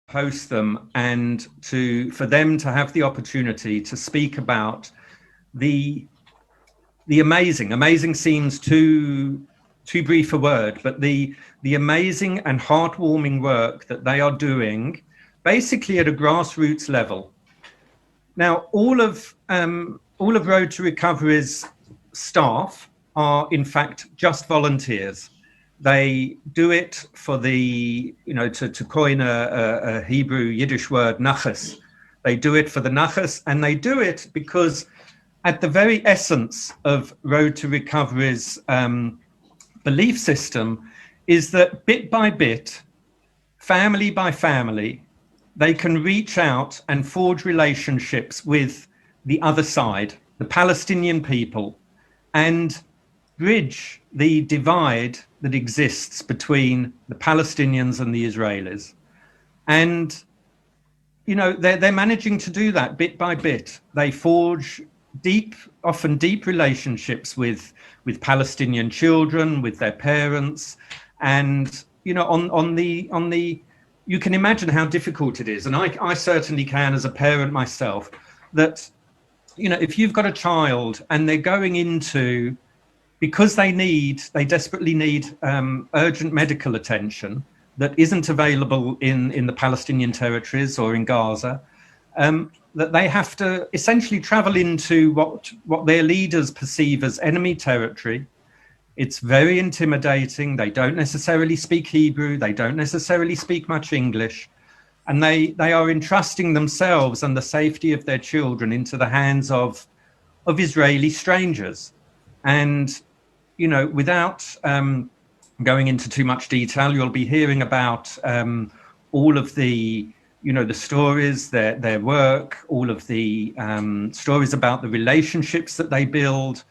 host them and for them to have the opportunity to speak about the amazing seems too brief a word, but the amazing and heartwarming work that they are doing basically at a grassroots level. Now, all of Road to Recovery's staff are in fact just volunteers. They do it for to coin a Hebrew Yiddish word, nachas. They do it for the nachas, and they do it because at the very essence of Road to Recovery's belief system is that bit by bit, family by family, they can reach out and forge relationships with the other side, the Palestinian people, and bridge the divide that exists between the Palestinians and the Israelis. And, they're managing to do that bit by bit. They forge often deep relationships with Palestinian children, with their parents. And, you can imagine how difficult it is. And I certainly can as a parent myself, that, if you've got a child and they're going into, because they desperately need urgent medical attention that isn't available in the Palestinian territories or in Gaza, that they have to essentially travel into what their leaders perceive as enemy territory. It's very intimidating. They don't necessarily speak Hebrew. They don't necessarily speak much English. And they are entrusting themselves and the safety of their children into the hands of Israeli strangers. And, without going into too much detail, you'll be hearing about all of the, the stories, their work, all of the stories about the relationships that they build.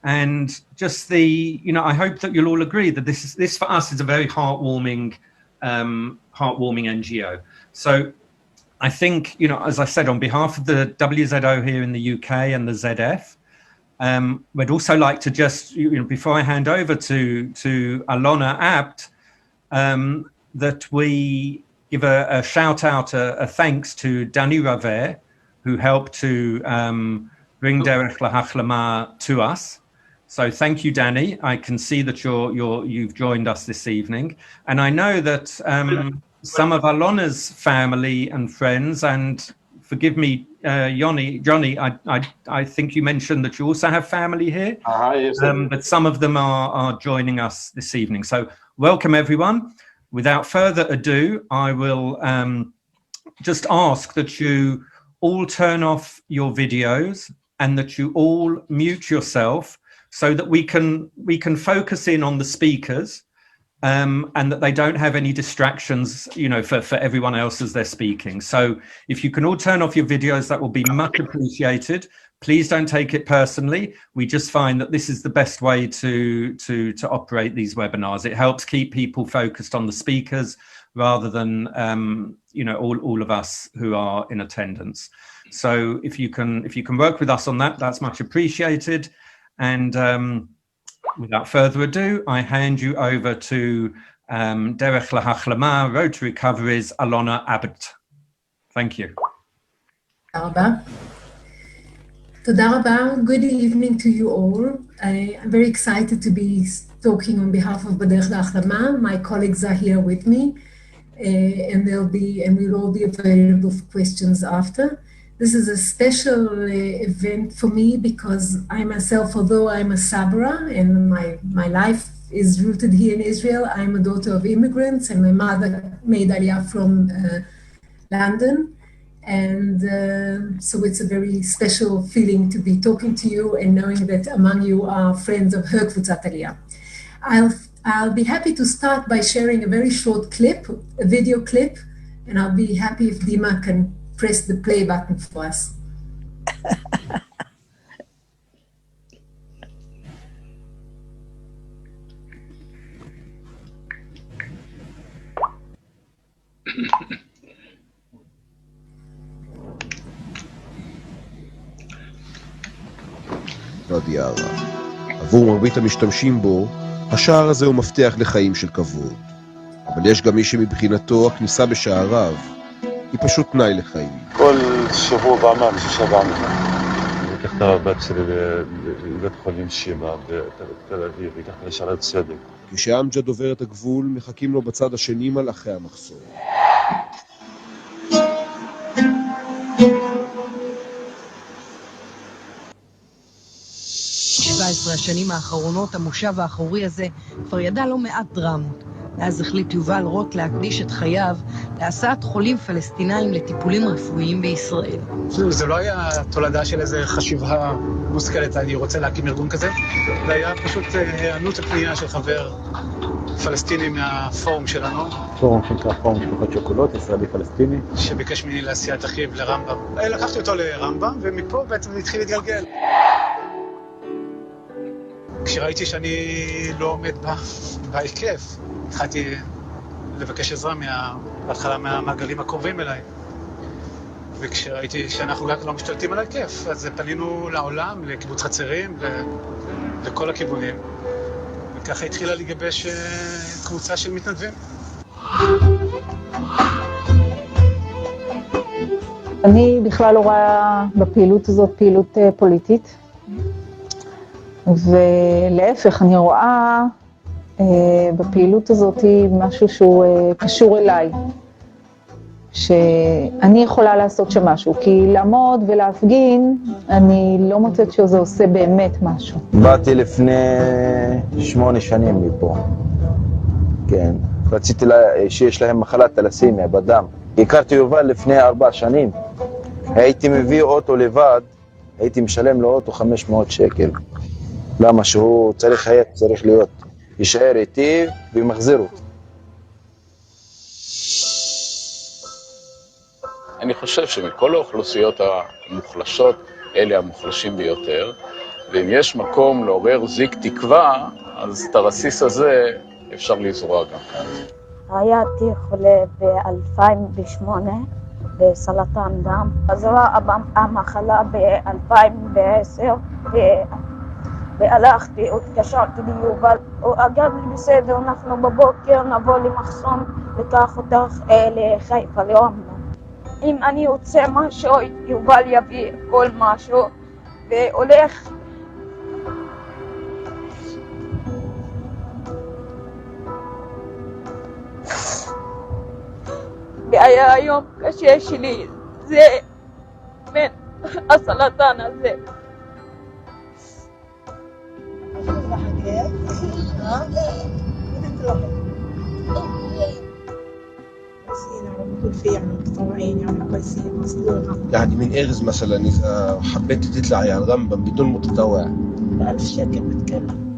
And just I hope that you'll all agree that this for us is a very heartwarming NGO. So I think, as I said, on behalf of the WZO here in the UK and the ZF, we'd also like to just, before I hand over to Alona Abt, that we give a shout out, a thanks to Danny Raver, who helped to bring Derekh Lahachlama to us. So thank you, Danny. I can see that you've joined us this evening, and I know that some of Alona's family and friends, and forgive me, Johnny, I think you mentioned that you also have family here, yes, but some of them are joining us this evening. So welcome, everyone. Without further ado, I will just ask that you all turn off your videos and that you all mute yourself, so that we can focus in on the speakers, and that they don't have any distractions, for everyone else as they're speaking. So if you can all turn off your videos, that will be much appreciated. Please don't take it personally. We just find that this is the best way to operate these webinars. It helps keep people focused on the speakers rather than all of us who are in attendance. So if you can work with us on that, that's much appreciated. And without further ado, I hand you over to Derekh Lahachlama, Road to Recovery's Alona Abt. Thank you. Toda rabba. Good evening to you all. I'm very excited to be talking on behalf of Derekh Lahachlama. My colleagues are here with me, and we'll all be available for questions after. This is a special event for me because I myself, although I'm a Sabra and my life is rooted here in Israel, I'm a daughter of immigrants, and my mother made Aliyah from London. And so it's a very special feeling to be talking to you and knowing that among you are friends of her Kvutzat Aliyah. I'll be happy to start by sharing a very short clip, a video clip, and I'll be happy if Dima can press the play button for us. ואדי ערה. עבור מרבית המשתמשים בו, השער הזה הוא מפתח לחיים של כבוד. אבל יש גם מי שמבחינתו הכניסה בשעריו היא פשוט תנאי לחיים. כל שבוע פעמיים, 6 פעמים. לקחת את הבת שלי לבית חולים שיבא בתל אביב, לקחת לשערי צדק. כשאמג'ד עובר את הגבול, מחכים לו בצד השני מלאכי המחסור. השנים האחרונות, המושב האחורי הזה כבר ידע לא מעט דרמות. ואז החליט יובל רוט להקדיש את חייו להסעת חולים פלסטינאים לטיפולים רפואיים בישראל. זה לא היה תולדה של איזו חשיבה מושכלת, אני רוצה להקים ארגון כזה. זה היה פשוט ענות הפנייה של חבר פלסטיני מהפורום שלנו. פורום שנקרא פורום משפחות שכולות, ישראלי פלסטיני. שביקש ממני להסיע את אחיו לרמב"ם. לקחתי אותו לרמב"ם, ומפה בעצם זה התחיל להתגלגל. כשראיתי שאני לא עומד בהיקף, התחלתי לבקש עזרה בהתחלה מהמעגלים הקרובים אליי. וכשראיתי שאנחנו רק לא משתלטים על ההיקף, אז פנינו לעולם, לקיבוץ חצרים, לכל הכיוונים. וככה התחילה לגבש קבוצה של מתנדבים. אני בכלל לא רואה בפעילות הזאת פעילות פוליטית. ולהפך, אני רואה בפעילות הזאת משהו שהוא קשור אליי, שאני יכולה לעשות שם משהו, כי לעמוד ולהפגין, אני לא מוצאת שזה עושה באמת משהו. באתי לפני 8 שנים מפה, כן. רציתי שיש להם מחלת תלסמיה בדם. הכרתי יובל לפני 4 שנים. הייתי מביא אוטו לבד, הייתי משלם לו אוטו 500 שקל. למה שהוא צריך להיות, יישאר איתי ומחזיר אותי. אני חושב שמכל האוכלוסיות המוחלשות, אלה המוחלשים ביותר, ואם יש מקום לעורר זיק תקווה, אז את הרסיס הזה אפשר לזרוע גם כאן. הייתי חולה ב-2008 בסרטן דם, חזרה המחלה ב-2010 והלכתי, התקשרתי ליובל, הוא אגב לי בסדר, אנחנו בבוקר נבוא למחסום, לקח אותך לחיפה לרמב"ם. אם אני רוצה משהו, יובל יביא כל משהו, והולך. והיה היום קשה שלי, זה בין הסרטן הזה. يعني من إغز مثلا إذا حبيت تطلعي على الرمبم بدون متطوع ألف شكل بتكلم.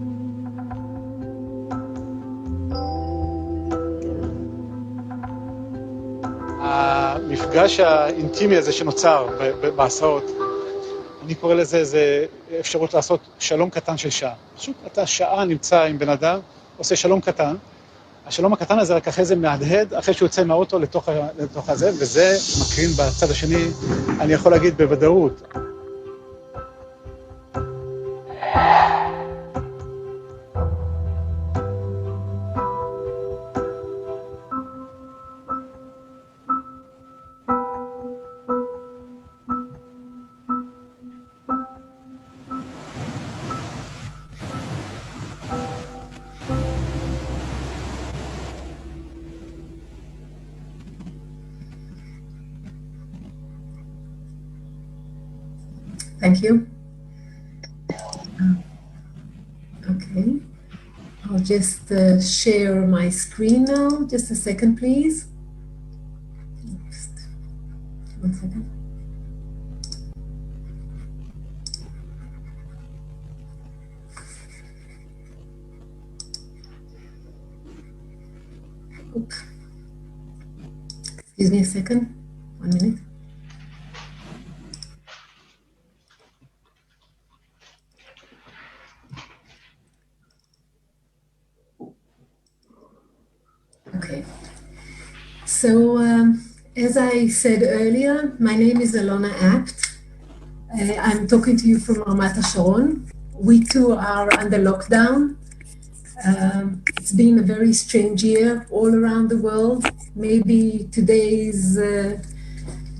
המפגש האינטימי הזה שנוצר בהסעות, אני קורא לזה איזה אפשרות לעשות שלום קטן של שעה. פשוט אתה שעה נמצא עם בן אדם, עושה שלום קטן, השלום הקטן הזה רק אחרי זה מהדהד, אחרי שהוא יוצא מהאוטו לתוך הזה, וזה מקרין בצד השני, אני יכול להגיד בוודאות. Thank you. Okay, I'll just share my screen now. Just a second, please. Just 1 second. Oops. Excuse me a second. 1 minute. Okay, so as I said earlier, my name is Alona Abt. I'm talking to you from Ramat HaSharon. We too are under lockdown. It's been a very strange year all around the world. Maybe today's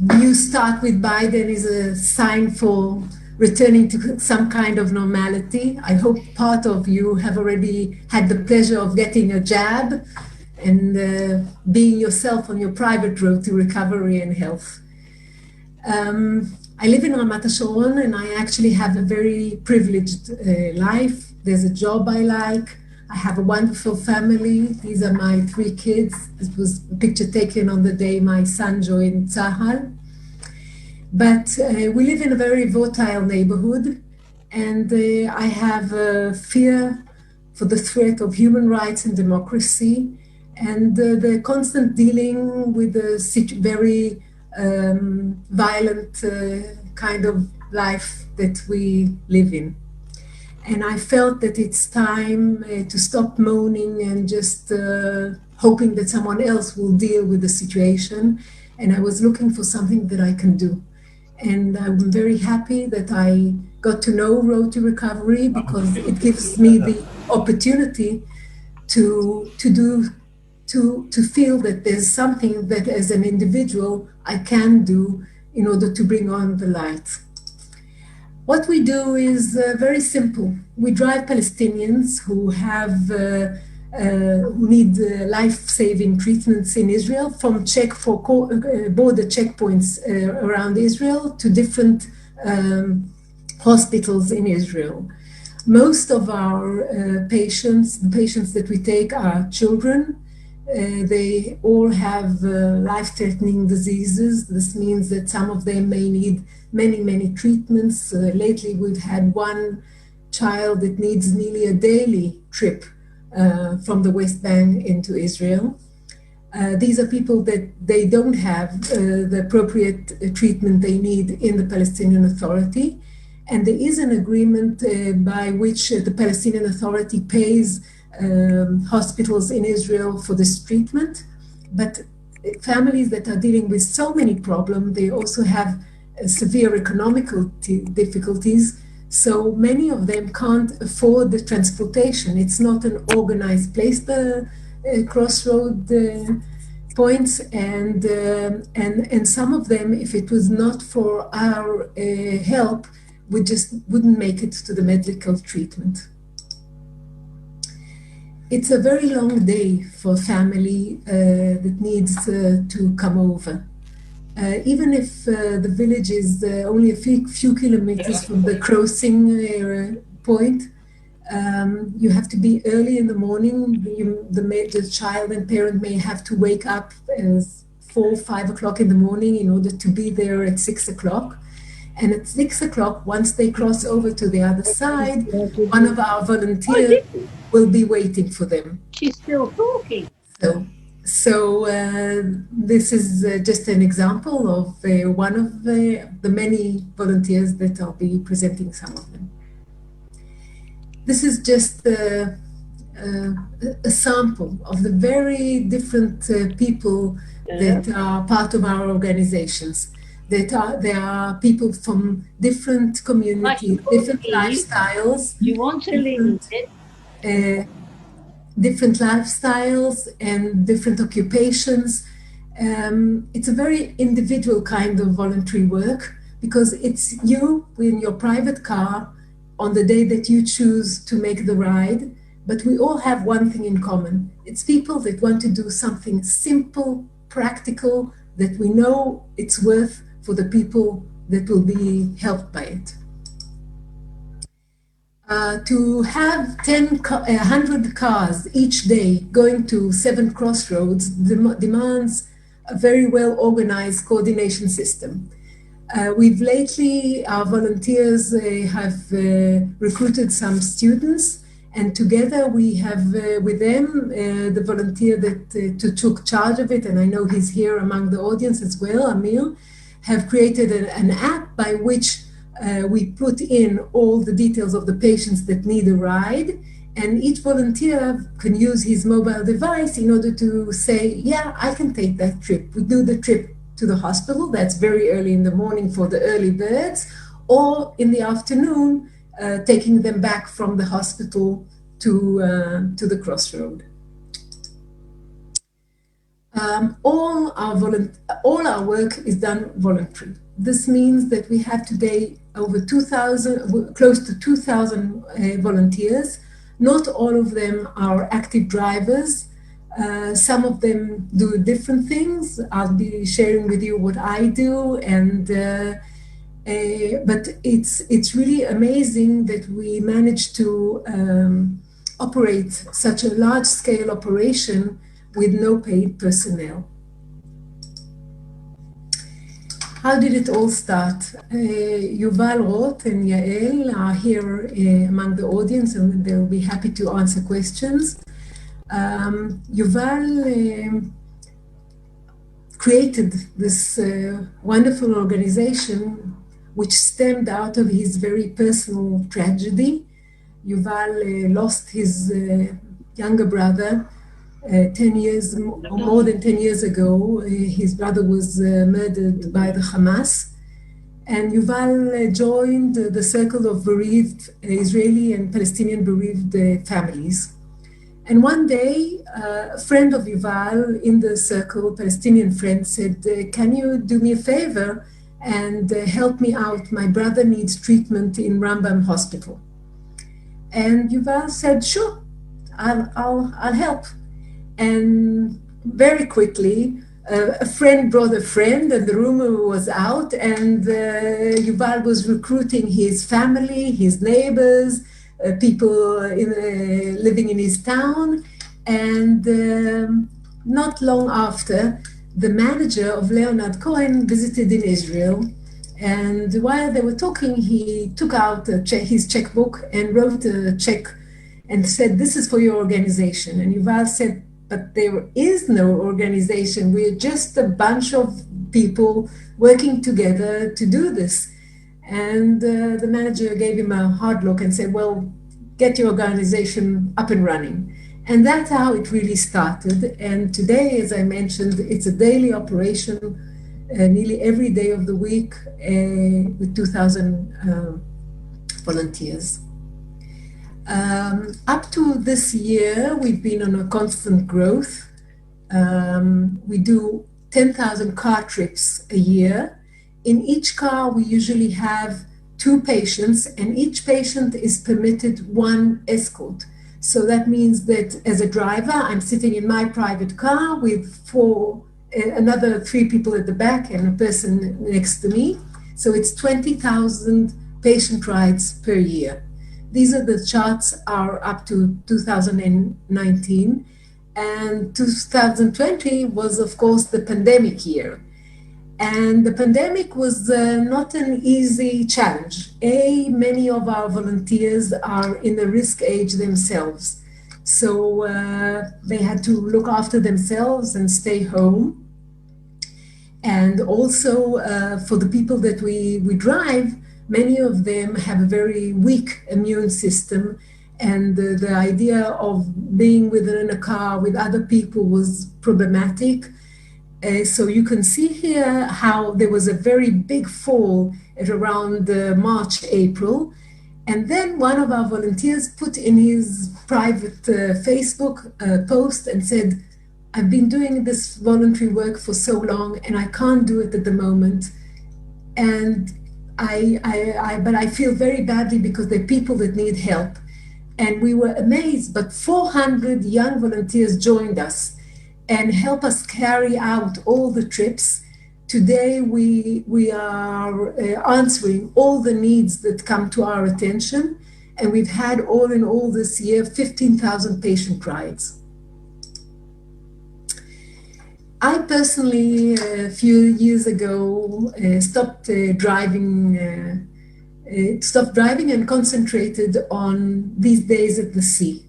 new start with Biden is a sign for returning to some kind of normality. I hope part of you have already had the pleasure of getting a jab and being yourself on your private road to recovery and health. I live in Ramat HaSharon and I actually have a very privileged life. There's a job I like. I have a wonderful family. These are my 3 kids. This was a picture taken on the day my son joined Tzahal. But we live in a very volatile neighborhood, and I have a fear for the threat of human rights and democracy, and the constant dealing with the very violent kind of life that we live in. And I felt that it's time to stop moaning and just hoping that someone else will deal with the situation. And I was looking for something that I can do. And I'm very happy that I got to know Road to Recovery because it gives me the opportunity to feel that there's something that as an individual I can do in order to bring on the light. What we do is very simple. We drive Palestinians who have who need life-saving treatments in Israel from border checkpoints around Israel to different hospitals in Israel. Most of our patients, the patients that we take are children. They all have life-threatening diseases. This means that some of them may need many treatments. Lately, we've had one child that needs nearly a daily trip from the West Bank into Israel. These are people that they don't have the appropriate treatment they need in the Palestinian Authority. And there is an agreement by which the Palestinian Authority pays hospitals in Israel for this treatment. But families that are dealing with so many problems, they also have severe economical difficulties. So many of them can't afford the transportation. It's not an organized place, the crossroad points, and some of them, if it was not for our help, we just wouldn't make it to the medical treatment. It's a very long day for a family that needs to come over. Even if the village is only a few kilometers from the crossing point, you have to be early in the morning. The child and parent may have to wake up at 4 or 5 o'clock in the morning in order to be there at 6 o'clock. And at 6 o'clock, once they cross over to the other side, one of our volunteers will be waiting for them. She's still talking. So this is just an example of one of the many volunteers that I'll be presenting some of them. This is just a sample of the very different people that are part of our organizations. There are people from different communities, different lifestyles. You want to leave it? Different lifestyles and different occupations. It's a very individual kind of voluntary work because it's you in your private car on the day that you choose to make the ride, but we all have one thing in common. It's people that want to do something simple, practical, that we know it's worth for the people that will be helped by it. To have 100 cars each day going to 7 crossroads demands a very well organized coordination system. We've lately, our volunteers have recruited some students, and together we have with them the volunteer that took charge of it, and I know he's here among the audience as well, Amir, have created an app by which we put in all the details of the patients that need a ride, and each volunteer can use his mobile device in order to say, yeah, I can take that trip. We do the trip to the hospital, that's very early in the morning for the early birds, or in the afternoon, taking them back from the hospital to the crossroad. All our work is done voluntary. This means that we have today over 2,000, close to 2,000 volunteers. Not all of them are active drivers. Some of them do different things. I'll be sharing with you what I do, but it's really amazing that we managed to operate such a large-scale operation with no paid personnel. How did it all start? Yuval Roth and Yael are here among the audience, and they'll be happy to answer questions. Yuval created this wonderful organization which stemmed out of his very personal tragedy. Yuval lost his younger brother 10 years, or more than 10 years ago. His brother was murdered by the Hamas. And Yuval joined the circle of bereaved Israeli and Palestinian bereaved families. And one day, a friend of Yuval in the circle, Palestinian friend, said, can you do me a favor and help me out? My brother needs treatment in Rambam Hospital. And Yuval said, sure, I'll help. And very quickly, a friend brought a friend, and the rumor was out, and Yuval was recruiting his family, his neighbors, people living in his town. And not long after, the manager of Leonard Cohen visited in Israel. And while they were talking, he took out his checkbook and wrote a check and said, this is for your organization. And Yuval said, but there is no organization. We're just a bunch of people working together to do this. And the manager gave him a hard look and said, well, get your organization up and running. And that's how it really started. And today, as I mentioned, it's a daily operation, nearly every day of the week, with 2,000 volunteers. Up to this year, we've been on a constant growth. We do 10,000 car trips a year. In each car, we usually have 2 patients, and each patient is permitted 1 escort. So that means that as a driver, I'm sitting in my private car with another 3 people at the back and a person next to me. So it's 20,000 patient rides per year. These are the charts are up to 2019, and 2020 was, of course, the pandemic year. And the pandemic was not an easy challenge. Many of our volunteers are in the risk age themselves. So they had to look after themselves and stay home. And also for the people that we drive, many of them have a very weak immune system, and the idea of being within a car with other people was problematic. So you can see here how there was a very big fall at around March, April. And then one of our volunteers put in his private Facebook post and said, I've been doing this voluntary work for so long and I can't do it at the moment. And but I feel very badly because there are people that need help. And we were amazed, but 400 young volunteers joined us and help us carry out all the trips. Today, we are answering all the needs that come to our attention. And we've had all in all this year, 15,000 patient rides. I personally, a few years ago, stopped driving and concentrated on these days at the sea.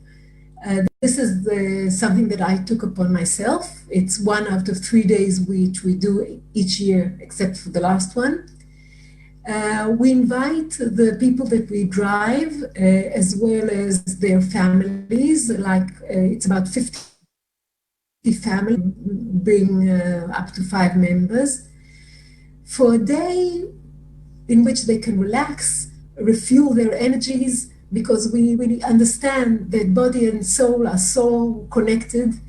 This is something that I took upon myself. It's 1 out of 3 days which we do each year, except for the last one. We invite the people that we drive, as well as their families, like it's about 50 family, bring up to 5 members, for a day in which they can relax, refuel their energies, because we understand that body and soul are so connected,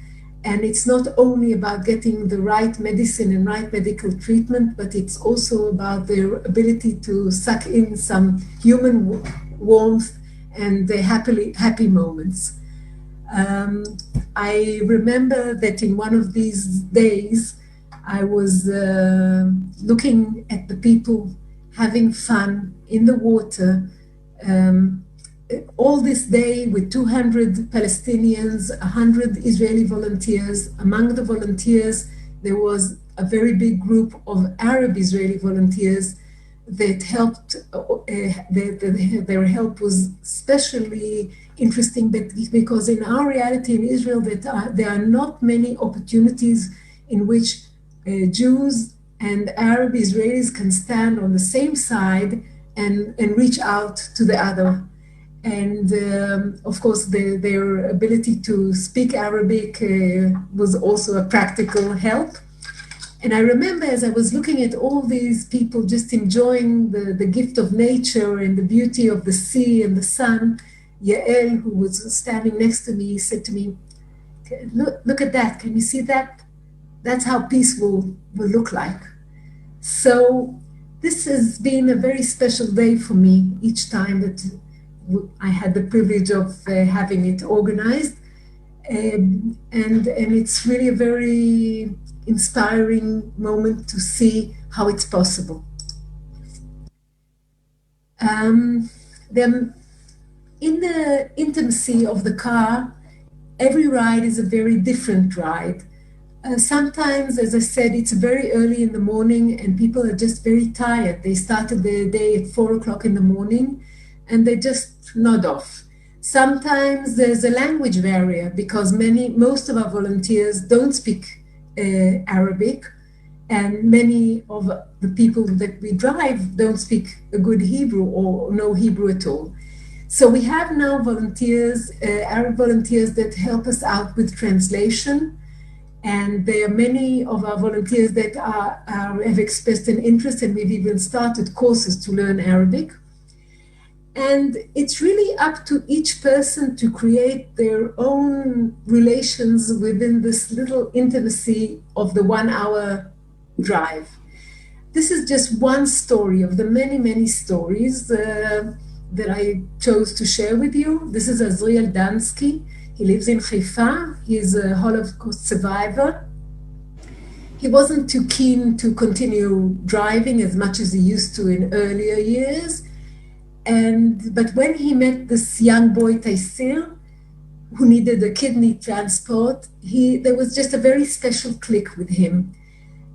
And it's not only about getting the right medicine and right medical treatment, but it's also about their ability to suck in some human warmth and the happy moments. I remember that in one of these days, I was looking at the people having fun in the water, all this day with 200 Palestinians, 100 Israeli volunteers. Among the volunteers, there was a very big group of Arab Israeli volunteers that helped. Their help was especially interesting because in our reality in Israel, there are not many opportunities in which Jews and Arab Israelis can stand on the same side and reach out to the other. And of course, their ability to speak Arabic was also a practical help. And I remember as I was looking at all these people just enjoying the gift of nature and the beauty of the sea and the sun, Yael, who was standing next to me, said to me, look at that, can you see that? That's how peace will look like. So this has been a very special day for me each time that I had the privilege of having it organized. And it's really a very inspiring moment to see how it's possible. Then in the intimacy of the car, every ride is a very different ride. Sometimes, as I said, it's very early in the morning and people are just very tired. They started their day at 4 o'clock in the morning and they just nod off. Sometimes there's a language barrier because most of our volunteers don't speak Arabic, and many of the people that we drive don't speak a good Hebrew or no Hebrew at all. So we have now volunteers, Arab volunteers that help us out with translation. And there are many of our volunteers that have expressed an interest, and we've even started courses to learn Arabic. And it's really up to each person to create their own relations within this little intimacy of the 1 hour drive. This is just one story of the many, many stories that I chose to share with you. This is Azriel Dansky. He lives in Haifa. He's a Holocaust survivor. He wasn't too keen to continue driving as much as he used to in earlier years. But when he met this young boy, Taysir, who needed a kidney transport, there was just a very special click with him.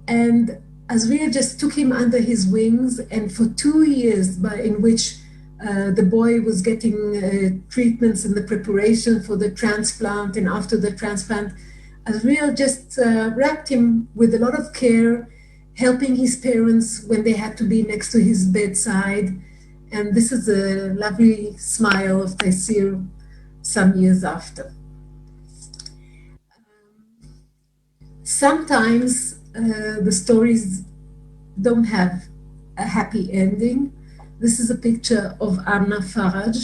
And Azriel just took him under his wings, and for 2 years in which the boy was getting treatments in the preparation for the transplant and after the transplant, Azriel just wrapped him with a lot of care, helping his parents when they had to be next to his bedside. And this is a lovely smile of Taysir some years after. Sometimes the stories don't have a happy ending. This is a picture of Amna Faraj.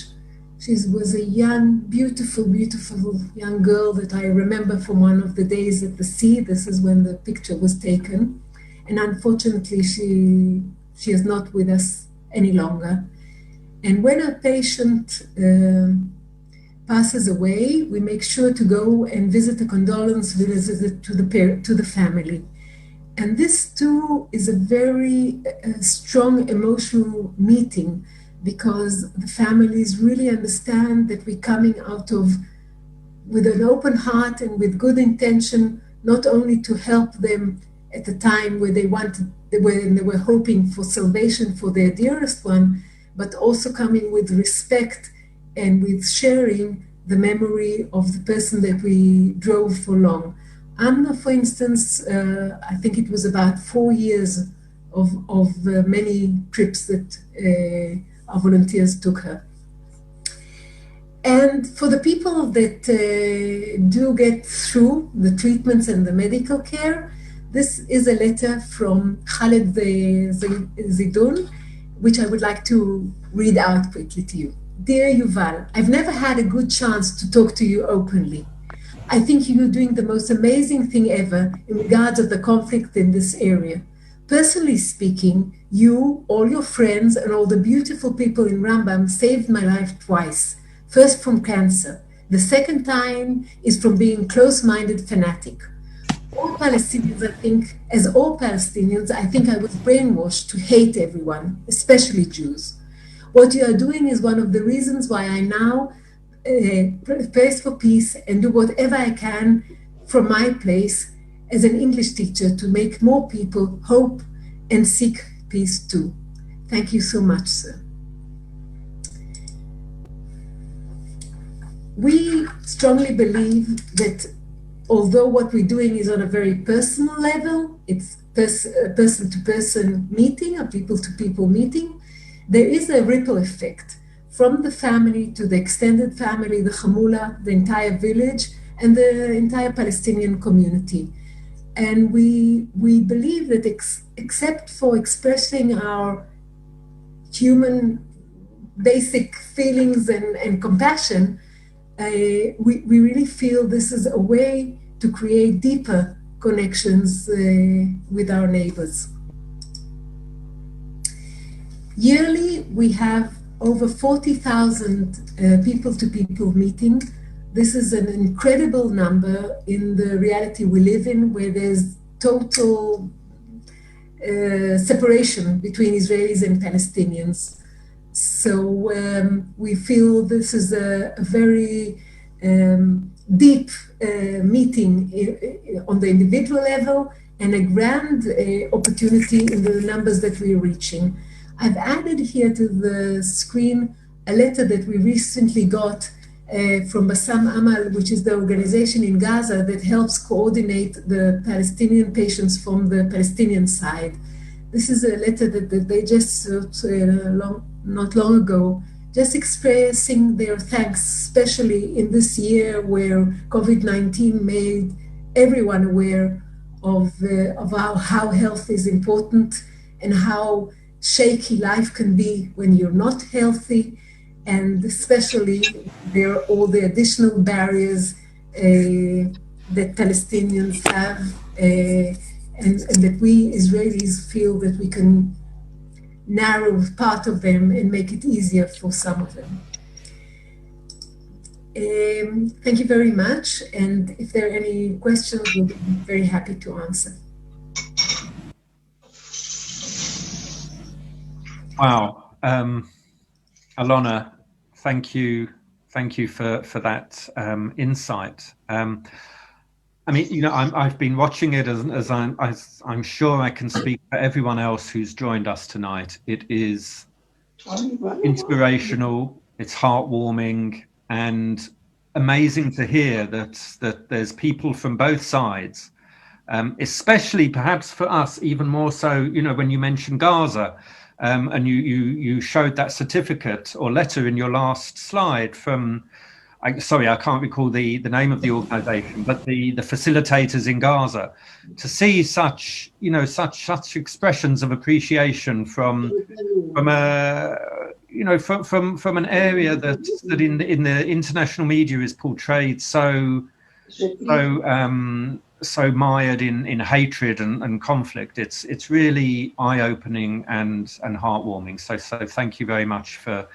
She was a young, beautiful, beautiful young girl that I remember from one of the days at the sea. This is when the picture was taken. And unfortunately, she is not with us any longer. And when a patient passes away, we make sure to go and visit a condolence visit to the family. And this too is a very strong emotional meeting, because the families really understand that we're coming out of with an open heart and with good intention, not only to help them at the time where when they were hoping for salvation for their dearest one, but also coming with respect and with sharing the memory of the person that we drove for long. Amna, for instance, I think it was about 4 years of many trips that our volunteers took her. And for the people that do get through the treatments and the medical care, this is a letter from Khaled Zidun, which I would like to read out quickly to you. Dear Yuval, I've never had a good chance to talk to you openly. I think you're doing the most amazing thing ever in regards of the conflict in this area. Personally speaking, you, all your friends, and all the beautiful people in Rambam saved my life twice. First from cancer. The second time is from being close-minded fanatic. All Palestinians, I think, as all Palestinians, I think I was brainwashed to hate everyone, especially Jews. What you are doing is one of the reasons why I now prays for peace and do whatever I can from my place as an English teacher to make more people hope and seek peace too. Thank you so much, sir. We strongly believe that although what we're doing is on a very personal level, it's a person-to-person meeting, a people-to-people meeting, there is a ripple effect from the family to the extended family, the Hamula, the entire village, and the entire Palestinian community. And we believe that except for expressing our human basic feelings and compassion, we really feel this is a way to create deeper connections with our neighbors. Yearly, we have over 40,000 people-to-people meeting. This is an incredible number in the reality we live in, where there's total separation between Israelis and Palestinians. So we feel this is a very deep meeting on the individual level and a grand opportunity in the numbers that we're reaching. I've added here to the screen a letter that we recently got from Bassam Amal, which is the organization in Gaza that helps coordinate the Palestinian patients from the Palestinian side. This is a letter that they just not long ago, just expressing their thanks, especially in this year where COVID-19 made everyone aware of how health is important and how shaky life can be when you're not healthy, and especially there are all the additional barriers that Palestinians have, and that we Israelis feel that we can narrow part of them and make it easier for some of them. Thank you very much, and if there are any questions, we'll be very happy to answer. Wow, Alona, thank you for that insight. I mean, you know, I've been watching it as I'm sure I can speak for everyone else who's joined us tonight. It is inspirational, it's heartwarming, and amazing to hear that there's people from both sides, especially perhaps for us, even more so, you know, when you mentioned Gaza. And you showed that certificate or letter in your last slide from, sorry, I can't recall the name of the organization, but the facilitators in Gaza. To see such, you know, such expressions of appreciation from a, you know, from an area that in the international media is portrayed so mired in hatred and conflict. It's really eye-opening and heartwarming. So thank you very much for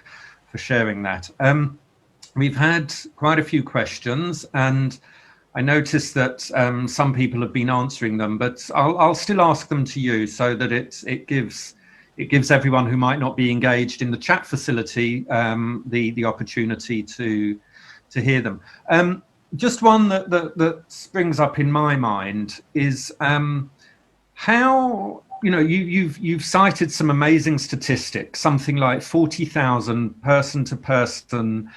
sharing that. We've had quite a few questions, and I noticed that some people have been answering them, but I'll still ask them to you so that it gives everyone who might not be engaged in the chat facility the opportunity to hear them. Just one that springs up in my mind is how, you know, you've cited some amazing statistics, something like 40,000 person-to-person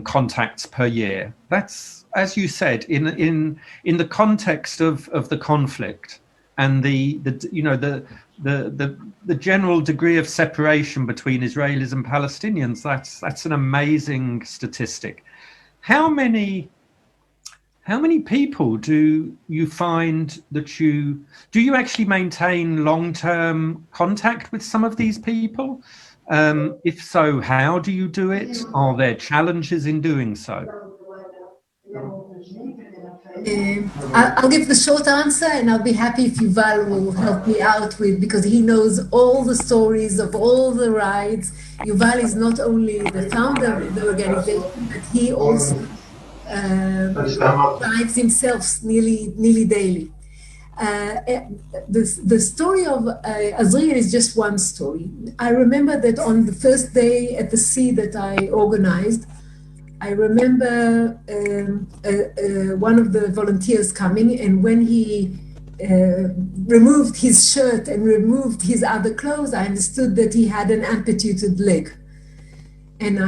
contacts per year. That's, as you said, in the context of the conflict and the you know the general degree of separation between Israelis and Palestinians. That's an amazing statistic. How many people do you find that do you actually maintain long-term contact with some of these people? If so, how do you do it? Are there challenges in doing so? I'll give the short answer, and I'll be happy if Yuval will help me out with, because he knows all the stories of all the rides. Yuval is not only the founder of the organization, but he also rides himself nearly daily. The story of Azriel is just one story. I remember that on the first day at the sea that I organized, I remember one of the volunteers coming, and when he removed his shirt and removed his other clothes, I understood that he had an amputated leg. And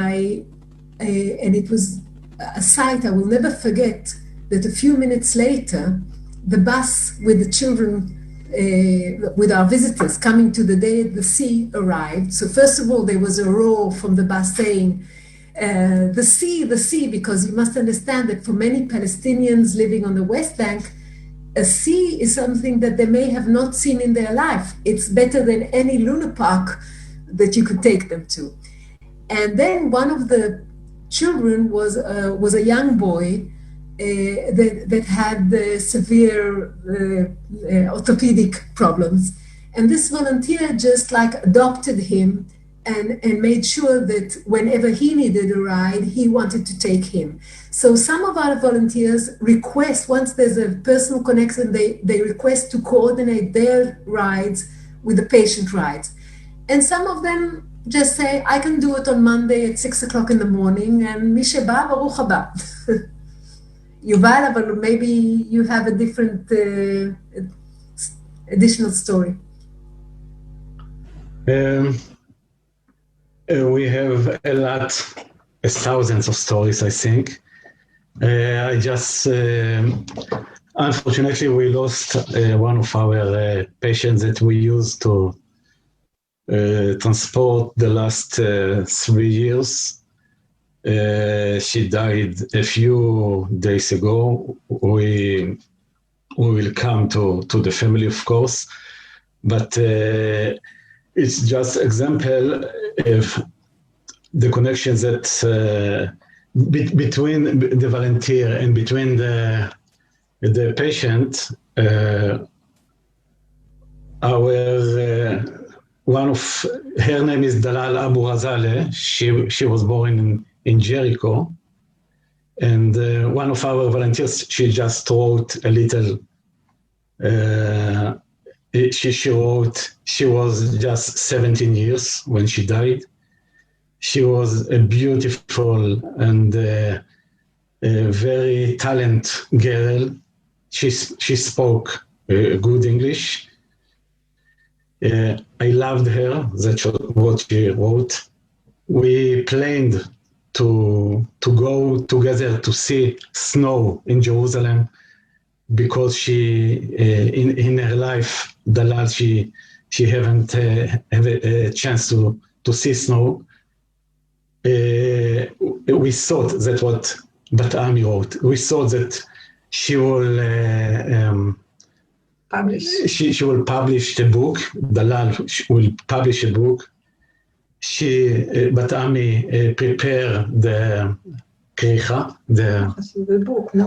it was a sight I will never forget, that a few minutes later, the bus with the children, with our visitors coming to the day at the sea arrived. So first of all, there was a roar from the bus saying, the sea, because you must understand that for many Palestinians living on the West Bank, a sea is something that they may have not seen in their life. It's better than any Luna Park that you could take them to. And then one of the children was a young boy that had severe orthopedic problems. And this volunteer just like adopted him and made sure that whenever he needed a ride, he wanted to take him. So some of our volunteers request, once there's a personal connection, they request to coordinate their rides with the patient rides. And some of them just say, I can do it on Monday at 6 o'clock in the morning, and mi sheba baruch haba. Yuval, but maybe you have a different additional story. We have a lot, thousands of stories, I think. I just, unfortunately, we lost one of our patients that we used to transport the last 3 years. She died a few days ago. We will come to the family, of course, but it's just example of the connections that between the volunteer and between the patient. One of her name is Dalal Abu Razale. She was born in Jericho, and one of our volunteers, she just wrote a little. She wrote, she was just 17 years when she died. She was a beautiful and very talented girl. She spoke good English. I loved her, that's what she wrote. We planned to go together to see snow in Jerusalem, because she, in her life, Dalal, she haven't have a chance to see snow. We thought that what Bat Ami wrote, we thought that she will she will publish the book. Dalal will publish a book. Bat Ami prepare the kricha, the book, the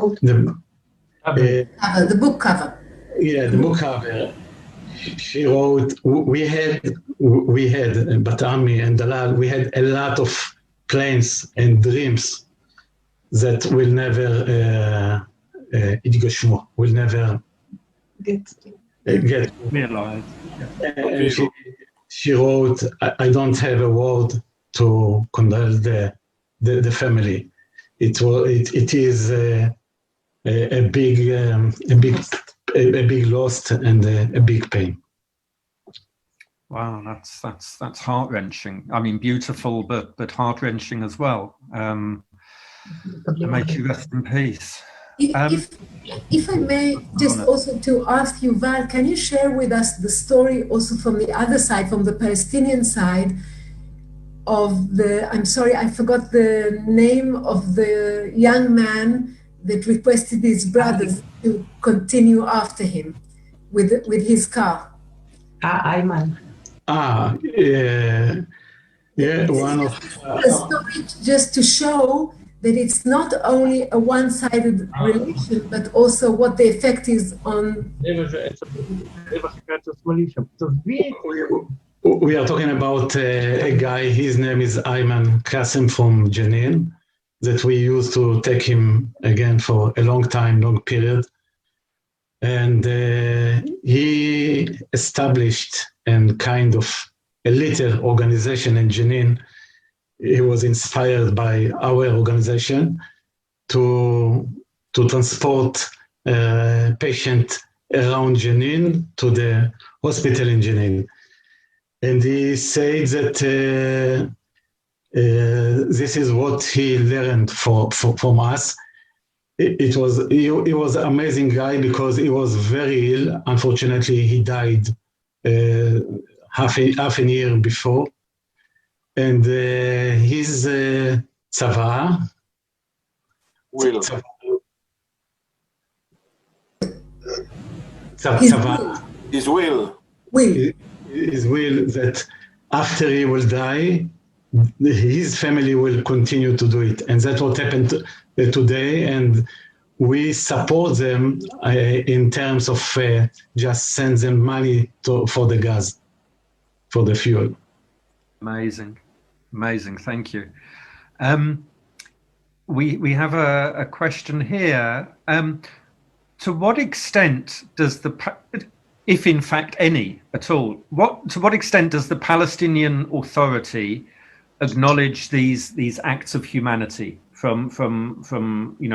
book cover. Yeah, the book cover. She wrote, we had Bat Ami and Dalal, we had a lot of plans and dreams that will never will never get realized. She wrote, I don't have a word to condole the family. It is a big loss and a big pain. Wow, that's heart-wrenching. I mean, beautiful, but heart-wrenching as well. May you rest in peace. If I may, just also to ask Yuval, can you share with us the story also from the other side, from the Palestinian side, of the, I'm sorry, I forgot the name of the young man that requested his brothers to continue after him with his car. Ayman. Yeah, one of... a story just to show that it's not only a one-sided relation, but also what the effect is on. We are talking about a guy, his name is Ayman Qasim from Jenin, that we used to take him again for a long time, long period. And he established a kind of a little organization in Jenin. He was inspired by our organization to transport patient around Jenin to the hospital in Jenin. And he said that this is what he learned from us. He was an amazing guy because he was very ill. Unfortunately, he died half a year before. And his tzava, Will. His will. His will that after he will die, his family will continue to do it. And that's what happened today. And we support them in terms of just send them money for the gas, for the fuel. Amazing. Amazing. Thank you. We have a question here. To what extent does if in fact any at all, to what extent does the Palestinian Authority acknowledge these acts of humanity from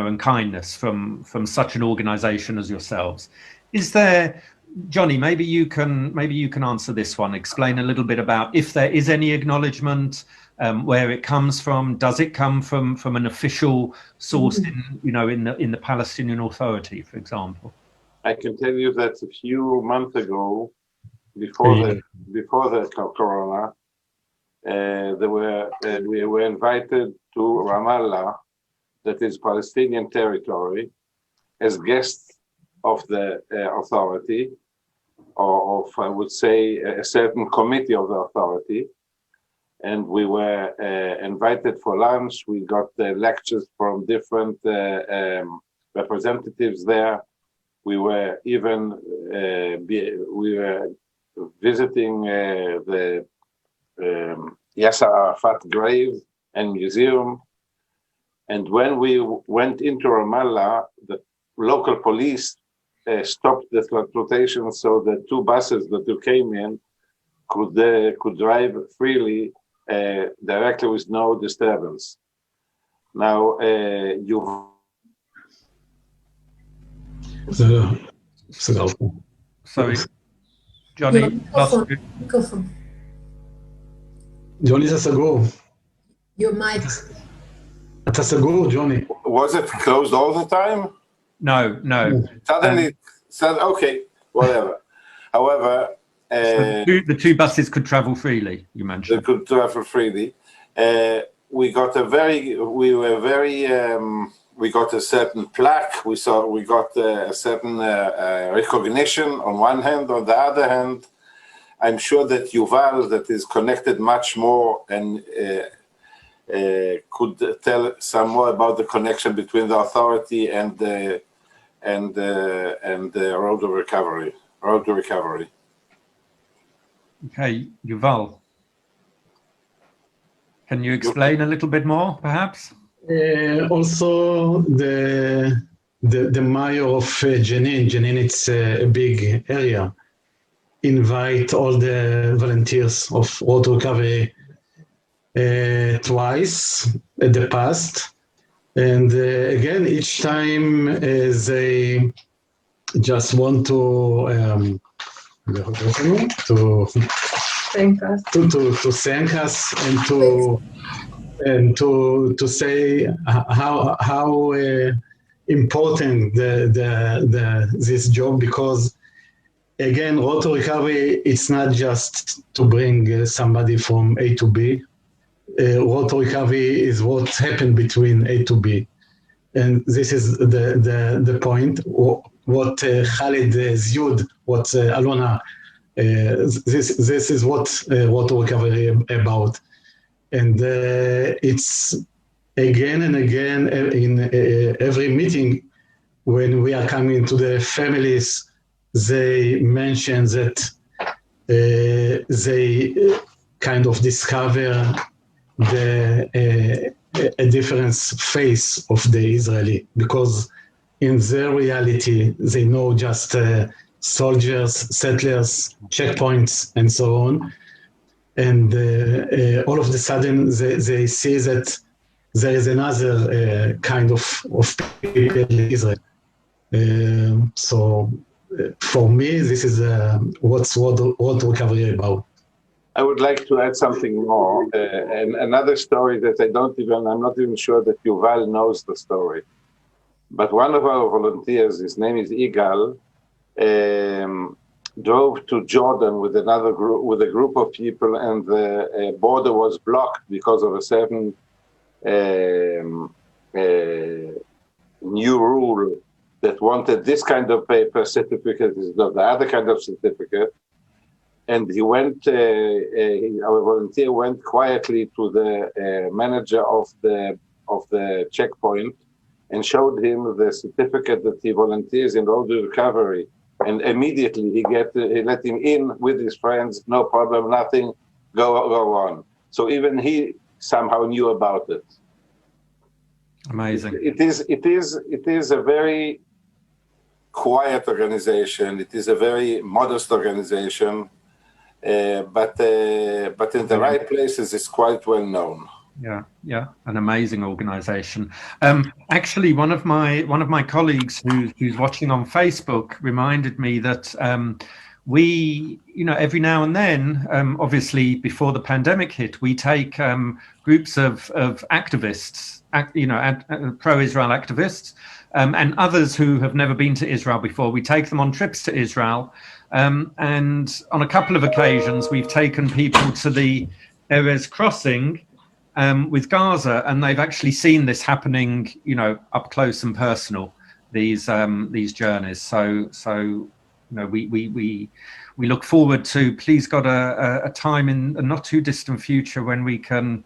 and kindness from such an organization as yourselves? Is there, Johnny, maybe you can answer this one. Explain a little bit about if there is any acknowledgement, where it comes from. Does it come from an official source in the Palestinian Authority, for example? I can tell you that a few months ago, before the corona, we were invited to Ramallah, that is Palestinian territory, as guests of the authority, or of, I would say, a certain committee of the authority. And we were invited for lunch. We got lectures from different representatives there. We were even visiting the Yasser Arafat grave and museum. And when we went into Ramallah, the local police stopped the transportation so the two buses that came in could drive freely directly with no disturbance. Now, Sorry, Johnny. Johnny, אתה סגור. Your mic. אתה סגור, Johnny. Was it closed all the time? No. Suddenly, okay, whatever. However, the two buses could travel freely, you mentioned. They could travel freely. We got a certain plaque. We got a certain recognition on one hand. On the other hand, I'm sure that Yuval, that is connected much more and could tell some more about the connection between the authority and the road to recovery. Okay, Yuval, can you explain a little bit more, perhaps? Also, the mayor of Jenin, it's a big area, invite all the volunteers of road recovery twice in the past. And again, each time they just want to thank us, to thank us and to say how important this job, because again, road to recovery, it's not just to bring somebody from A to B. Road to recovery is what happened between A to B. And this is the point. What Khalid Ziud, what Alona, this is what road to recovery about. And it's again and again in every meeting, when we are coming to the families, they mention that they kind of discover a different face of the Israeli, because in their reality, they know just soldiers, settlers, checkpoints, and so on. And all of a sudden, they see that there is another kind of people in Israel. So for me, this is what's World Recovery about. I would like to add something more, and another story that I'm not even sure that Yuval knows the story. But one of our volunteers, his name is Igal, drove to Jordan with a group of people, and the border was blocked because of a certain new rule that wanted this kind of paper certificate instead of the other kind of certificate. And he went, our volunteer went quietly to the manager of the checkpoint and showed him the certificate that he volunteers in road recovery. And immediately he let him in with his friends, no problem, nothing, go on. So even he somehow knew about it. Amazing. It is a very quiet organization. It is a very modest organization. But in the right places, it's quite well known. Yeah, an amazing organization. Actually, one of my colleagues who's watching on Facebook reminded me that we, every now and then, obviously before the pandemic hit, we take groups of activists, pro-Israel activists, and others who have never been to Israel before. We take them on trips to Israel. And on a couple of occasions, we've taken people to the Erez crossing with Gaza, and they've actually seen this happening, up close and personal. These journeys. So we look forward to, please God, a time in a not too distant future when we can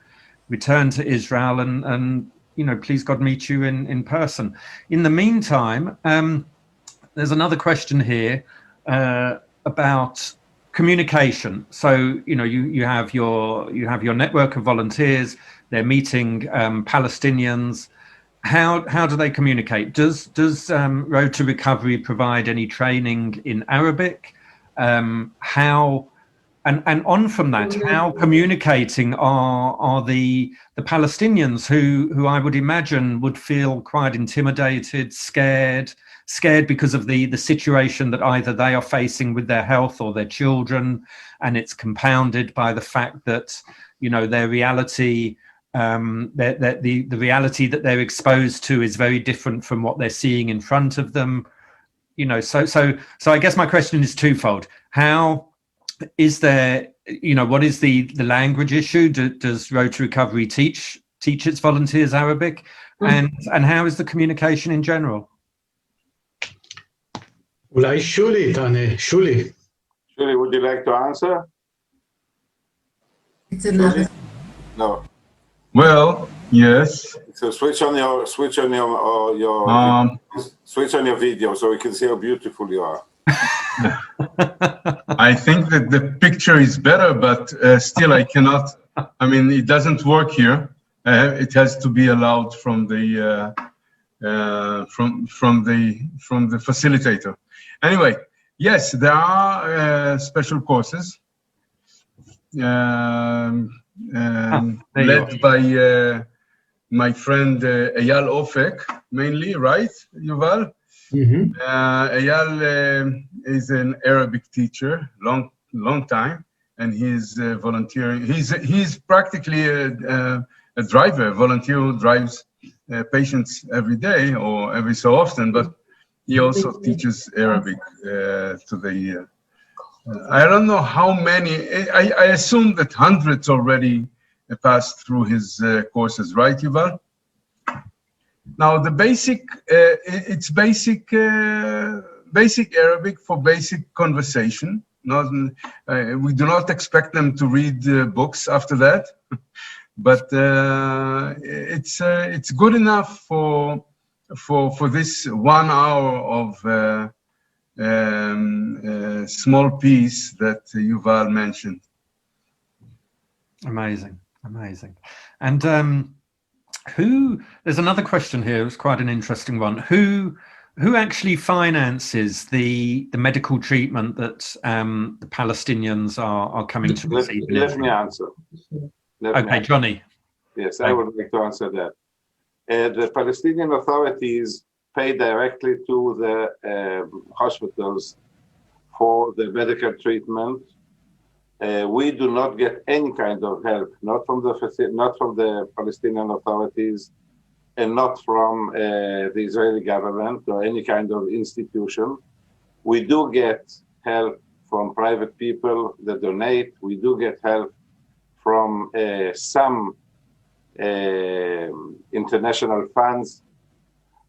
return to Israel and please God, meet you in person. In the meantime, there's another question here. About communication. So you have your network of volunteers. They're meeting Palestinians. How do they communicate? Does Road to Recovery provide any training in Arabic? How and on from that, how communicating are the Palestinians who I would imagine would feel quite intimidated, scared because of the situation that either they are facing with their health or their children, and it's compounded by the fact that their reality, the reality that they're exposed to is very different from what they're seeing in front of them. So I guess my question is twofold. How is there, what is the language issue? Does Road to Recovery teach its volunteers Arabic, and how is the communication in general? אולי שולי תענה, שולי. Julie, would you like to answer? It's another. No. Well, yes. So switch on your video so we can see how beautiful you are. I think that the picture is better, but still I cannot. I mean, it doesn't work here. It has to be allowed from the from the facilitator. Anyway, yes, there are special courses led by my friend Eyal Ofek, mainly, right, Yuval? Mm-hmm. Eyal is an Arabic teacher, long time, and he's volunteering. He's practically a driver, a volunteer who drives patients every day or every so often, but he also teaches Arabic to the. I don't know how many. I assume that hundreds already passed through his courses, right, Yuval? Now the basic, it's basic Arabic for basic conversation. We do not expect them to read books after that. but it's good enough for this 1 hour of small piece that Yuval mentioned. Amazing, amazing. And there's another question here, it's quite an interesting one. Who actually finances the medical treatment that the Palestinians are coming to receive? Let me answer. Okay, Johnny. Yes, I would like to answer that. The Palestinian authorities pay directly to the hospitals for the medical treatment. We do not get any kind of help, not from the Palestinian authorities, and not from the Israeli government or any kind of institution. We do get help from private people that donate. We do get help from some international funds.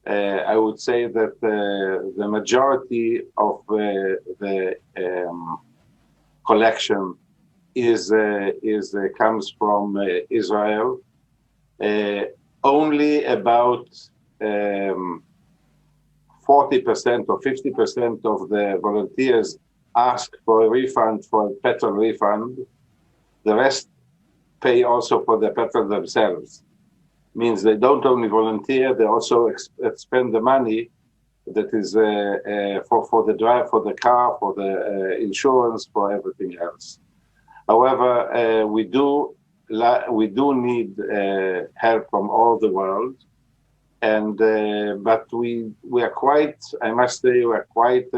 I would say that the majority of the collection comes from Israel. Only about 40% or 50% of the volunteers ask for a refund, for a petrol refund. The rest pay also for the petrol themselves. Means they don't only volunteer, they also spend the money that is for the drive, for the car, for the insurance, for everything else. However, we do need help from all the world, and but we are quite, I must say, we are quite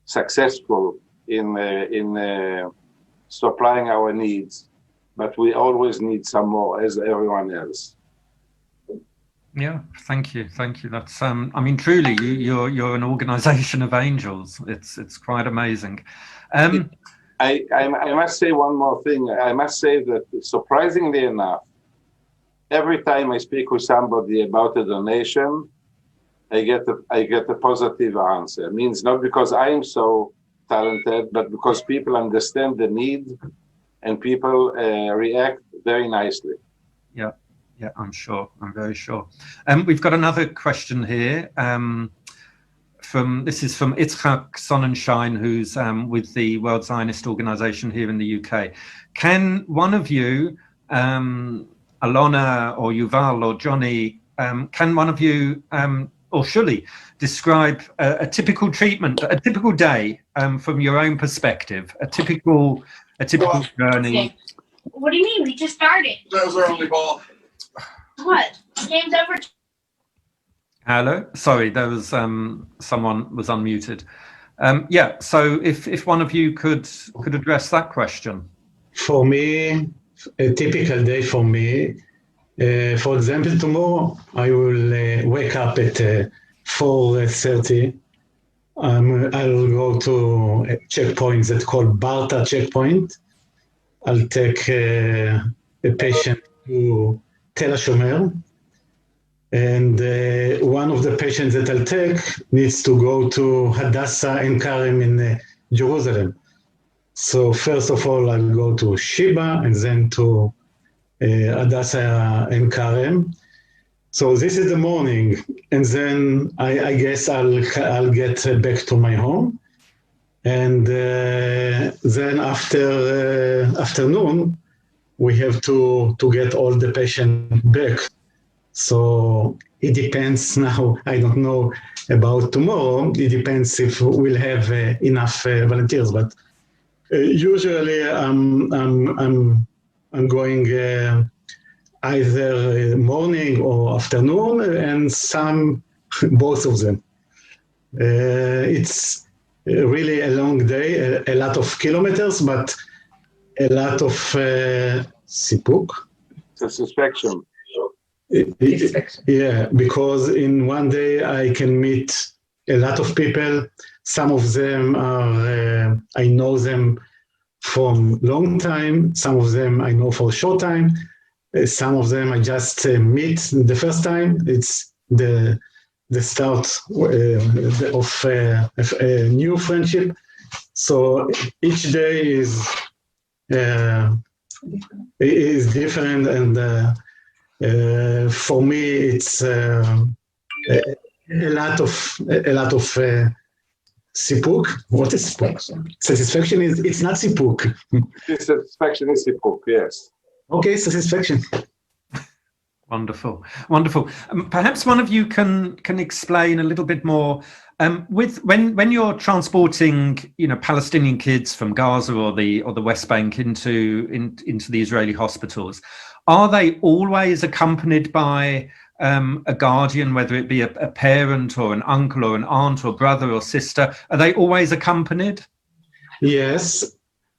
successful in supplying our needs, but we always need some more, as everyone else. Yeah, thank you. That's I mean, truly, you're an organization of angels. It's quite amazing. I must say one more thing. I must say that surprisingly enough, every time I speak with somebody about a donation, I get a positive answer. It means not because I'm so talented, but because people understand the need and people react very nicely. Yeah, I'm sure. I'm very sure. We've got another question here. This is from Itzhak Sonnenschein, who's with the World Zionist Organization here in the UK. Can one of you, Alona or Yuval or Johnny, can one of you or Shuli describe a typical treatment, a typical day from your own perspective, a typical journey? What do you mean? We just started. That was our only ball. What? Game's over. Hello, sorry, there was someone was unmuted. Yeah, so if one of you could address that question. For me, a typical day for me, for example, tomorrow I will wake up at 4:30. I'll go to a checkpoint that's called Barta checkpoint. I'll take a patient to Tel HaShomer. And one of the patients that I'll take needs to go to Hadassah and Karem in Jerusalem. So first of all, I'll go to Sheba and then to Hadassah and Karem. So this is the morning, and then I guess I'll get back to my home. And then after afternoon, we have to get all the patients back. So it depends now. I don't know about tomorrow. It depends if we'll have enough volunteers. But usually I'm going either morning or afternoon, and some both of them. It's really a long day, a lot of kilometers, but a lot of sipuk. Satisfaction. Yeah, because in one day I can meet a lot of people. Some of them are, I know them from long time. Some of them I know for a short time. Some of them I just meet the first time. It's the start of a new friendship. So each day is is different, and for me, it's a lot of sipuk. What is sipuk? Satisfaction is, it's not sipuk. Satisfaction is sipuk, yes. Okay, satisfaction. Wonderful, wonderful. Perhaps one of you can explain a little bit more with when you're transporting, Palestinian kids from Gaza or the West Bank into the Israeli hospitals. Are they always accompanied by a guardian, whether it be a parent or an uncle or an aunt or brother or sister? Are they always accompanied? Yes,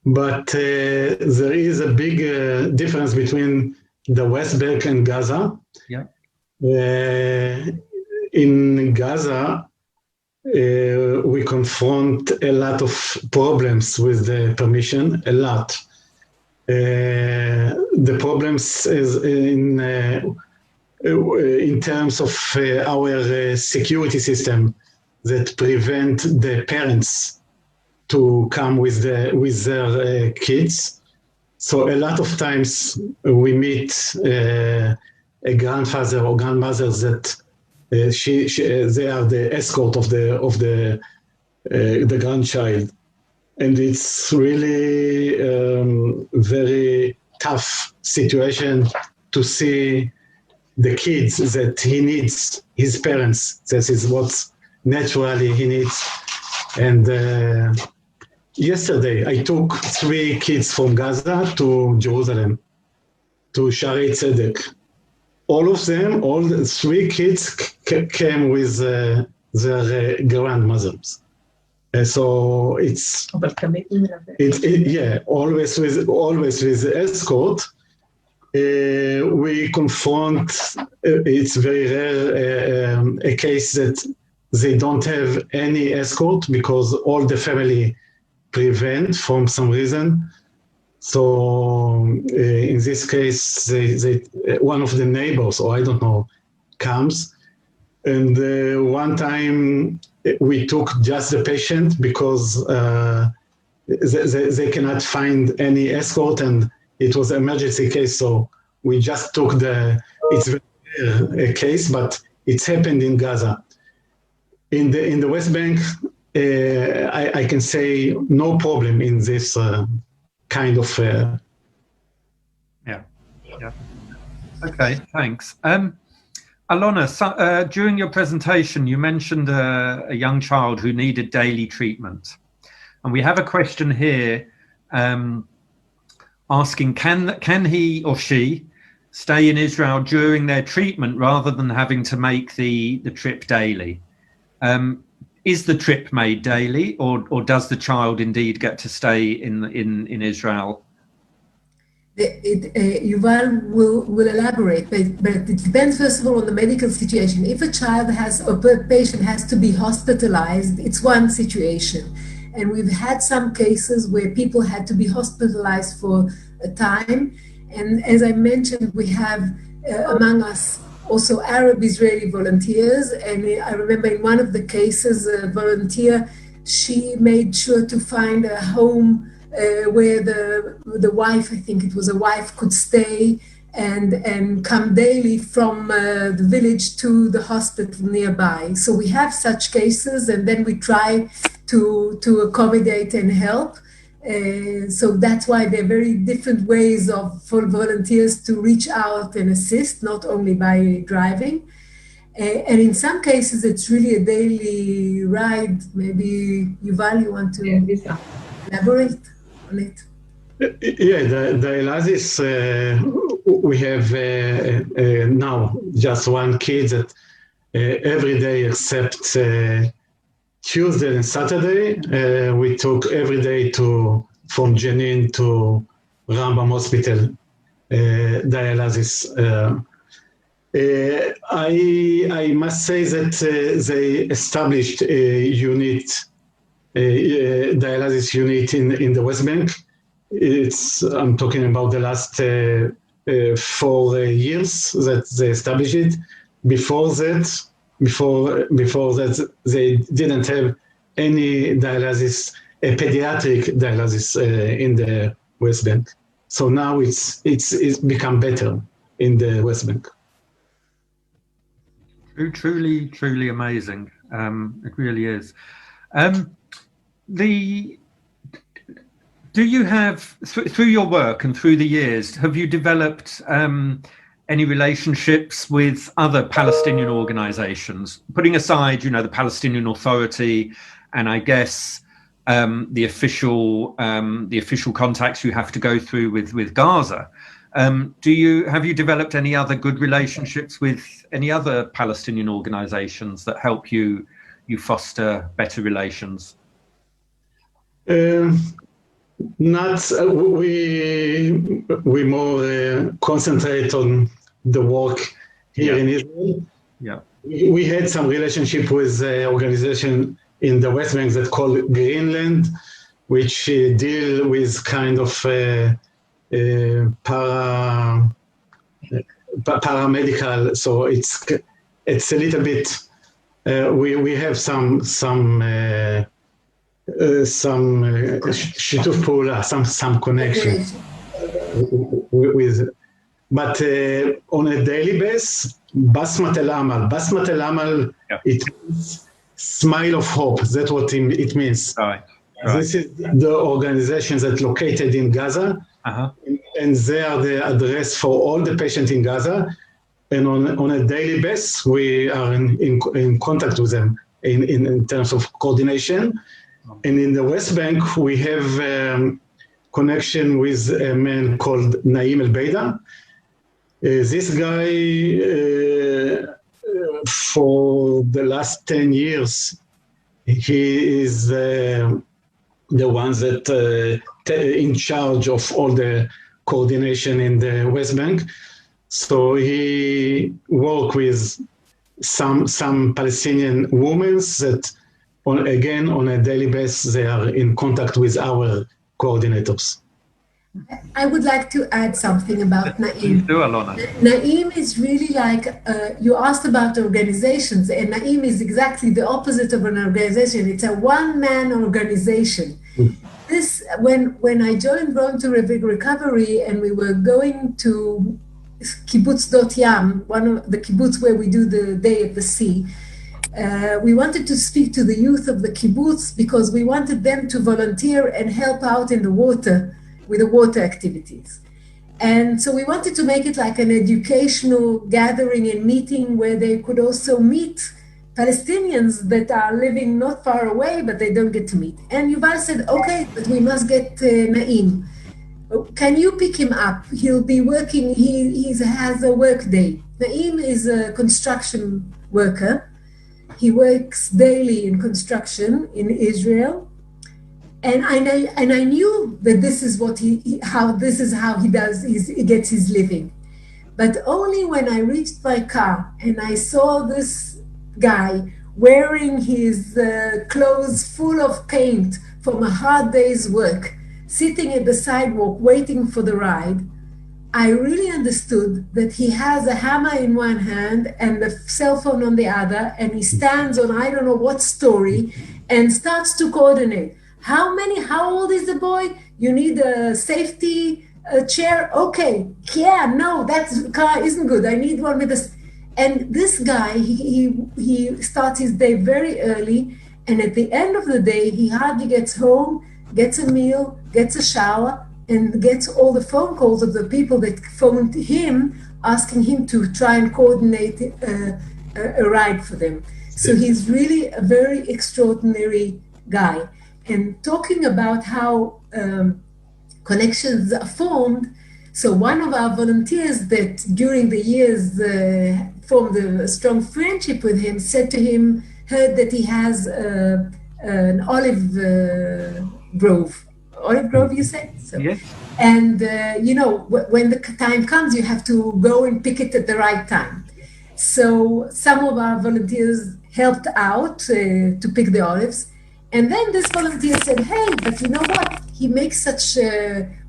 but there is a big difference between the West Bank and Gaza. Yeah. In Gaza, we confront a lot of problems with the permission, a lot. The problems is in terms of our security system that prevent the parents to come with their kids. So a lot of times we meet a grandfather or grandmother that they are the escort of the grandchild, and it's really very tough situation to see the kids that he needs, his parents. That is what naturally he needs. And yesterday I took 3 kids from Gaza to Jerusalem, to Shaarei Tzedek. All the 3 kids came with their grandmothers. So it's always with escort. We confront, it's very rare, a case that they don't have any escort because all the family prevent from some reason. So in this case, they one of the neighbors, or I don't know, comes. And one time we took just the patient because they cannot find any escort, and it was an emergency case. So we just took it's a case, but it's happened in Gaza. In the West Bank, I can say no problem in this kind of. Yeah. Okay, thanks. Alona, during your presentation, you mentioned a young child who needed daily treatment. And we have a question here asking, can he or she stay in Israel during their treatment rather than having to make the trip daily? Is the trip made daily, or does the child indeed get to stay in Israel? Yuval will elaborate, but it depends first of all on the medical situation. If a patient has to be hospitalized, it's one situation. And we've had some cases where people had to be hospitalized for a time. And as I mentioned, we have among us also Arab Israeli volunteers. And I remember in one of the cases, a volunteer, she made sure to find a home where the wife, I think it was a wife, could stay and come daily from the village to the hospital nearby. So we have such cases, and then we try to accommodate and help. So that's why there are very different ways for volunteers to reach out and assist, not only by driving. And in some cases, it's really a daily ride. Maybe Yuval, you want to elaborate on it? Yeah, the Elazis, we have now just one kid that every day except Tuesday and Saturday, we took every day from Jenin to Rambam Hospital, dialysis. I must say that they established a unit, dialysis unit in the West Bank. I'm talking about the last 4 years that they established it. Before that, they didn't have any dialysis, pediatric dialysis in the West Bank. So now it's become better in the West Bank. Truly amazing. It really is. Do you have, through your work and through the years, have you developed any relationships with other Palestinian organizations, putting aside, the Palestinian Authority and I guess the official contacts you have to go through with Gaza? Have you developed any other good relationships with any other Palestinian organizations that help you foster better relations? Not we more concentrate on the work here in Israel. Yeah, we had some relationship with an organization in the West Bank that called Greenland, which deal with kind of paramedical. So it's a little bit. We have some שיתוף פעולה, some connection with, but on a daily basis, Basmat El Amal, it means smile of hope. That's what it means. Right. This is the organizations that located in Gaza, and they are the address for all the patients in Gaza. And on a daily basis, we are in contact with them in terms of coordination. And in the West Bank, we have connection with a man called Naim El-Beida. This guy, for the last 10 years, he is the one that in charge of all the coordination in the West Bank. So he worked with some Palestinian women that, on a daily basis, they are in contact with our coordinators. I would like to add something about Naim. Please do, Alona. Naim is really like, you asked about organizations, and Naim is exactly the opposite of an organization. It's a one-man organization. This, when I joined Rome to Recovery, and we were going to Kibbutz Dot Yam, one of the kibbutz where we do the Day at the Sea, we wanted to speak to the youth of the kibbutz because we wanted them to volunteer and help out in the water, with the water activities. And so we wanted to make it like an educational gathering and meeting where they could also meet Palestinians that are living not far away, but they don't get to meet. And Yuval said, okay, but we must get Naim. Can you pick him up? He'll be working, he has a work day. Naim is a construction worker. He works daily in construction in Israel. And I knew that this is how he gets his living. But only when I reached my car and I saw this guy wearing his clothes full of paint from a hard day's work, sitting at the sidewalk waiting for the ride, I really understood that he has a hammer in one hand and the cell phone on the other, and he stands on I don't know what story and starts to coordinate. How old is the boy? You need a safety chair? Okay, yeah, no, that car isn't good. I need one with a... And this guy, he starts his day very early, and at the end of the day, he hardly gets home, gets a meal, gets a shower, and gets all the phone calls of the people that phoned him, asking him to try and coordinate a ride for them. So he's really a very extraordinary guy. And talking about how connections are formed, so one of our volunteers that during the years formed a strong friendship with him said to him, heard that he has an olive grove. Olive grove, you say? So, yes. And, when the time comes, you have to go and pick it at the right time. So some of our volunteers helped out to pick the olives. And then this volunteer said, hey, but you know what? He makes such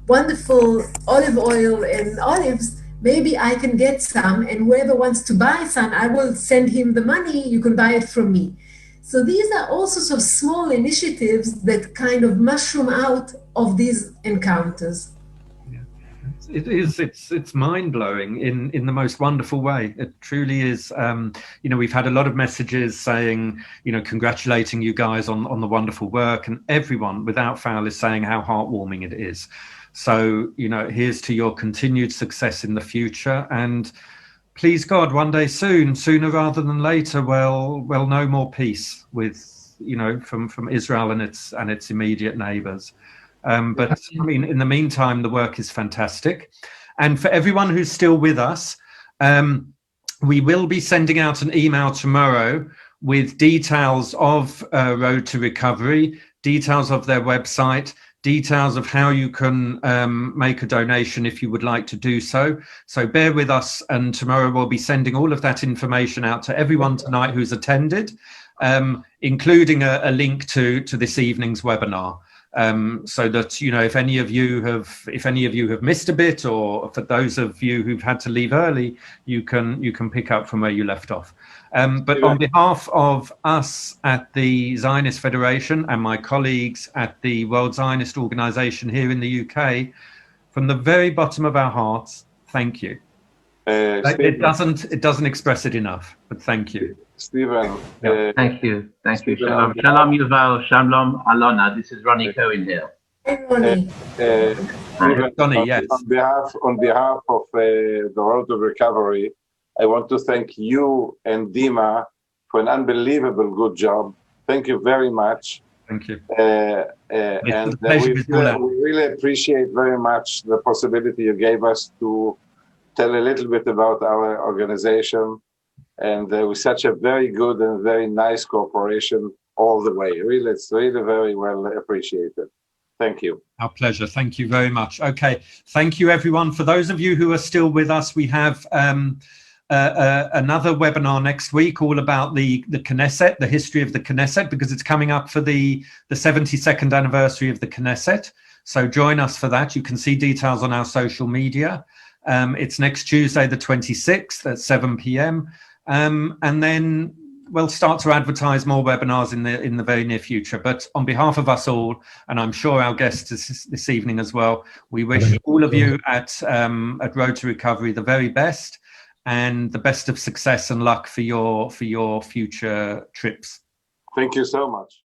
wonderful olive oil and olives. Maybe I can get some, and whoever wants to buy some, I will send him the money. You can buy it from me. So these are all sorts of small initiatives that kind of mushroom out of these encounters. Yeah. It's mind-blowing in the most wonderful way. It truly is. We've had a lot of messages saying, congratulating you guys on the wonderful work, and everyone without fail is saying how heartwarming it is. So, here's to your continued success in the future, and please God, one day sooner rather than later, we'll know more peace from Israel and its immediate neighbors. But I mean, in the meantime, the work is fantastic. And for everyone who's still with us, we will be sending out an email tomorrow with details of Road to Recovery, details of their website, details of how you can make a donation if you would like to do so. So bear with us, and tomorrow we'll be sending all of that information out to everyone tonight who's attended, including a link to this evening's webinar. So that if any of you have missed a bit, or for those of you who've had to leave early, you can pick up from where you left off. But on behalf of us at the Zionist Federation and my colleagues at the World Zionist Organization here in the UK, from the very bottom of our hearts, thank you. It doesn't express it enough, but thank you. Stephen. Thank you. Shalom. Shalom, Yuval. Shalom, Alona. This is Ronnie Cohen here. Hey, Ronnie. Ronnie, yes. On behalf of the Road to Recovery, I want to thank you and Dima for an unbelievable good job. Thank you very much. Thank you. And we really appreciate very much the possibility you gave us to tell a little bit about our organization. And with such a very good and very nice cooperation all the way. Really, it's really very well appreciated. Thank you. Our pleasure. Thank you very much. Okay. Thank you, everyone. For those of you who are still with us, we have another webinar next week all about the Knesset, the history of the Knesset, because it's coming up for the 72nd anniversary of the Knesset. So join us for that. You can see details on our social media. It's next Tuesday, the 26th at 7 p.m. And then we'll start to advertise more webinars in the very near future. But on behalf of us all, and I'm sure our guests this evening as well, we wish all of you at Road to Recovery the very best, and the best of success and luck for your future trips. Thank you so much.